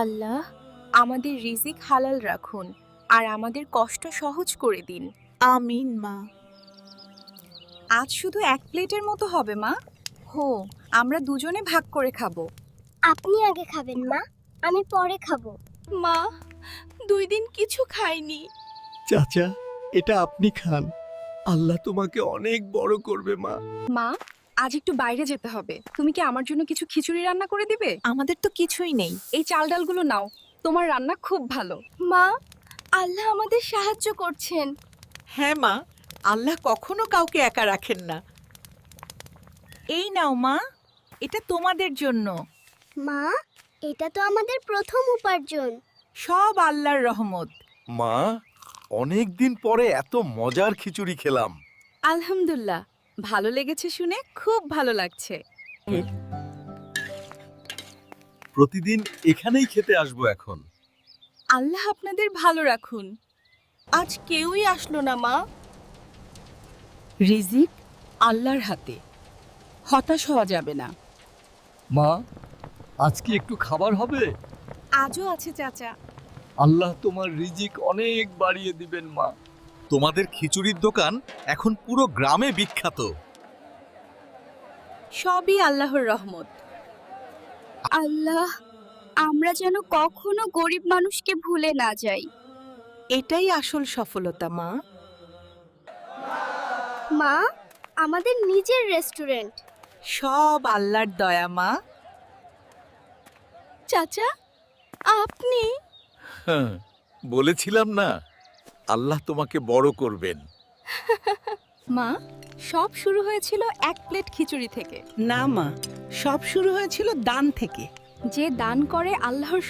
আল্লাহ, আমাদের রিজিক হালাল রাখুন আর আমাদের কষ্ট সহজ করে দিন। আমিন মা। আজ শুধু এক প্লেটের মতো হবে মা। হো, আমরা দুজনে ভাগ করে খাবো। আপনি আগে খাবেন মা, আমি পরে খাবো। মা, 2 দিন কিছু খাইনি। চাচা, এটা আপনি খান। আল্লাহ তোমাকে অনেক বড় করবে মা। মা, আজ একটু বাইরে যেতে হবে। তুমি কি আমার জন্য কিছু খিচুড়ি রান্না করে দিবে? আমাদের তো কিছুই নেই। এই চাল ডালগুলো নাও, তোমার রান্না খুব ভালো। মা, আল্লাহ আমাদের সাহায্য করছেন। হ্যাঁ মা, আল্লাহ কখনো কাউকে একা রাখেন না। এই নাও মা, এটা তোমাদের জন্য। মা, এটা তো আমাদের প্রথম উপার্জন। সব আল্লাহর রহমত। মা, অনেক দিন পরে এত মজার খিচুড়ি খেলাম। আলহামদুলিল্লাহ, ভালো লেগেছে শুনে খুব ভালো লাগছে। প্রতিদিন এখানেই খেতে আসবো এখন। আল্লাহ আপনাদের ভালো রাখুন। আজ কেউই আসলো না মা। রিজিক আল্লাহর হাতে, হতাশ হওয়া যাবে না। মা, আজকে একটু খাবার হবে? আজও আছে চাচা। আল্লাহ তোমার রিজিক অনেক বাড়িয়ে দিবেন মা। তোমাদের খিচুড়ির দোকান এখন পুরো গ্রামে বিখ্যাত। সবই আল্লাহর রহমত। আল্লাহ, আমরা যেন কখনো গরিব মানুষকে ভুলে না যাই। এটাই আসল সফলতা মা। মা, আমাদের নিজের রেস্টুরেন্ট। সব আল্লাহর দয়া মা। চাচা, আপনি? হ্যাঁ, বলেছিলাম না, আল্লাহ তোমাকে বড় করবেন। মা, সব শুরু হয়েছিল এক প্লেট খিচুড়ি থেকে। না মা, সব শুরু হয়েছিল দান থেকে। যে দান করে আল্লাহর